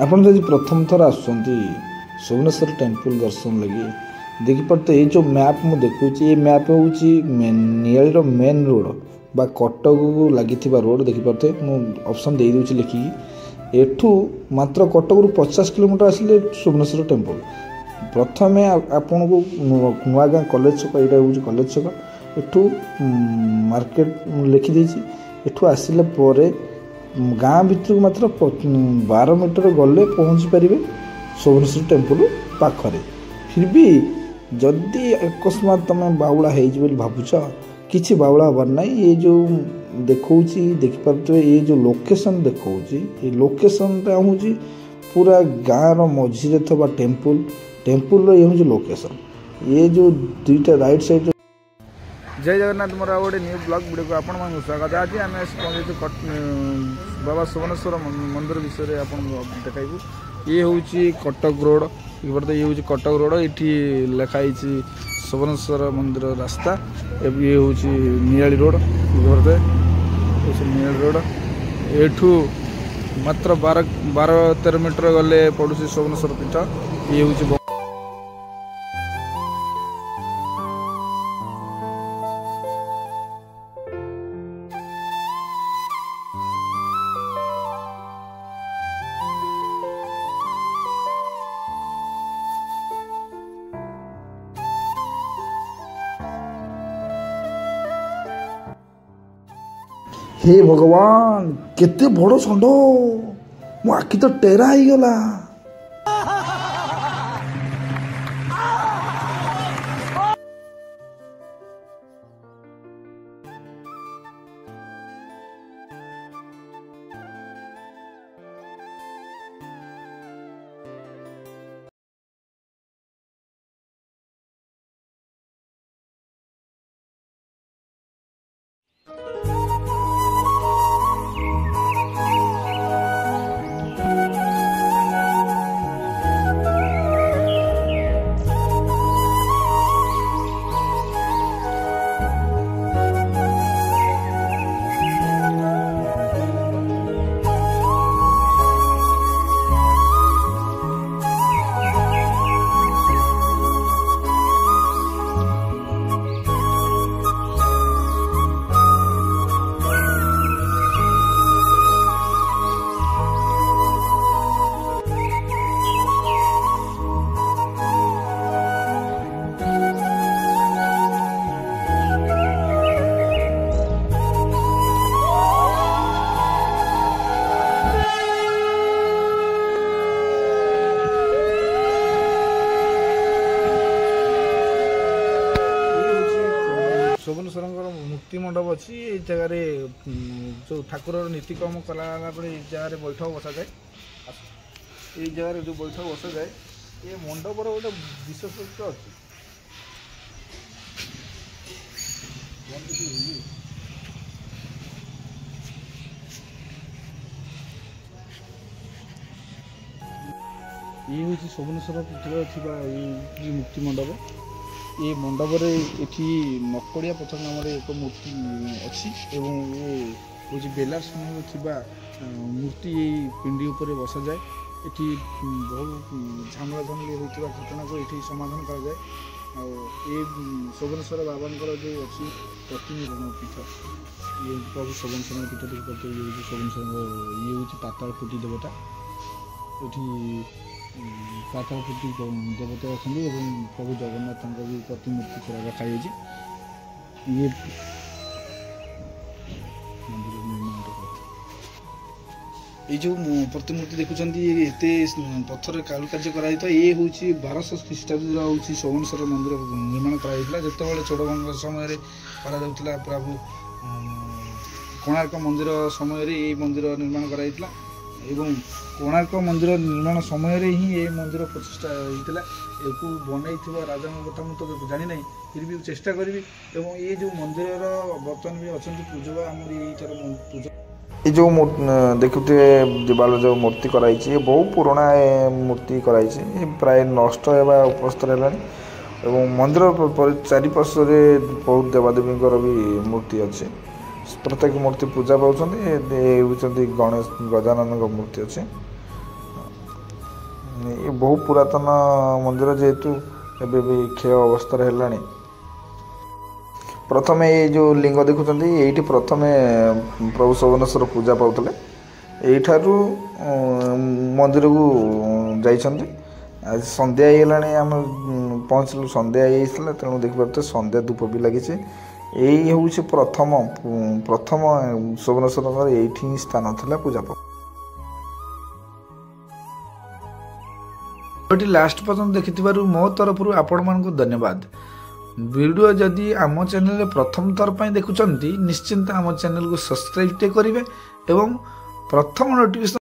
ଆପଣ ଯଦି ପ୍ରଥମ ଥର ଆସୁଛନ୍ତି ସୁବର୍ଣ୍ଣେଶ୍ୱର ଟେମ୍ପଲ ଦର୍ଶନ ଲାଗି ଦେଖିପାରୁଥିବେ ये जो मैप मु देखुची ये मैप होची नियालीर मेन रोड बा कटक को लगी रोड देखिपारे मु ऑप्शन दे दूची लिखिकी एठू मात्र कटक 50 किलोमीटर आसिले सुबर्णेश्वर टेम्पल प्रथम आपन को नुआगाँ कॉलेज छक यहाँ हूँ कॉलेज छक एठू मार्केट लिखिदे एठू आसिले गाँ भितर मात्र 12 मीटर गले पहुँची पारे सुबर्णेश्वर टेम्पल पाखरे फिर भी जदि अकस्मात तुम बाउला हो भावुच किसी बाउला हबार ना ये जो देखौची देखिपारे ये जो लोकेशन देखौची ये लोकेशन हूँ पूरा गाँव मझीरे थबा टेम्पल ये हूँ लोकेशन ये जो दुईटा राइट साइड जय जगन्नाथ मोर गोटे न्यू ब्लॉग वीडियो को आपण मन स्वागत आज आम पहुँचे बाबा सुबर्णेश्वर मंदिर विषय आप देखाइबू ये हूँ कटक रोड ये हूँ कटक रोड ये लिखाई सुबर्णेश्वर मंदिर रास्ता ये हूँ नियाली रोड नियाली रोड एठू मात्र 12-13 मीटर गले पड़ुसी सुबर्णेश्वर पीठ ये हूँ हे भगवान केते बड़ षंड मो आखि तो टेरा ही गला सुबर्णेश्वर मुक्ति मंडप अच्छी ये जगार जो ठाकुर नीतिकर्म कला जगह बैठक बसा जाए ये जगह जो बैठक बसा जाए ये मंडपर गोटे विशेषत्व अच्छी ये हूँ सुबर्णेश्वर पीठर थी मुक्ति मंडप ये मंडप ये मकड़िया पथर नाम एक मूर्ति अच्छी एवं ये हूँ बेलार समय थी मूर्ति यही पिंडी उपर बसा जाए ये बहुत झामला झामली होता घटना को ये समाधान कर जाए ये सुबर्णेश्वर बाबा जो अच्छी प्रतिनिधि पीठ ये प्रभु सुबर्णेश्वर पीठ देखते ये हूँ सुबर्णेश्वर ये हूँ पाताल फुटी देवता ये पाताल फुटी देवता अच्छा प्रभु जगन्नाथ भी प्रतिमूर्ति पूरा रखाई ये ये जो प्रतिमूर्ति देखुं ये पत्थर कारुकार्य कराइता ये हूँ 1200 ख्रीष्टाब्द हूँ सुबर्णेश्वर मंदिर निर्माण कराइला जिते चोड़गंगा समय करा प्रभु कोणार्क मंदिर समय ये मंदिर निर्माण कराइला एवं कोणार्क मंदिर निर्माण समय ही ये मंदिर प्रतिष्ठा होता बनई राजा कथा मुझे जानी ना फिर भी चेष्टा करी एवं ये जो मंदिर बर्तमान भी अच्छा पूजक आम पूजा ये जो देखुए दिवाल जो मूर्ति कराई बहुत पुराना मूर्ति कराई प्राय नष्ट होगा उपस्तर है मंदिर चारिपार्श्व बहुत देवादेवी भी मूर्ति अच्छी प्रत्येक मूर्ति पूजा पाँच गणेश गजानन मूर्ति अच्छे ये बहु पुरातन मंदिर जेहेतु एबे भी क्षय अवस्था हेलानी। प्रथम ये जो लिंग देखुं ये प्रथम प्रभु शोभनेश्वर पूजा पाते यू मंदिर को जाइछन्ति। आज संध्या होगलानी आम पहुँचलु संध्या होता तेणु देखिए संध्या धूप भी लगी। यही हूँ प्रथम प्रथम शोभनेश्वर ये स्थान था पूजा पाठ। लास्ट पर्यटन देखि मो तरफ आपण मानक धन्यवाद। वीडियो जदि आम चैनल प्रथम थर पर देखुं निश्चिंत आम चैनल को सब्सक्राइब करेंगे एवं प्रथम नोटिफिकेशन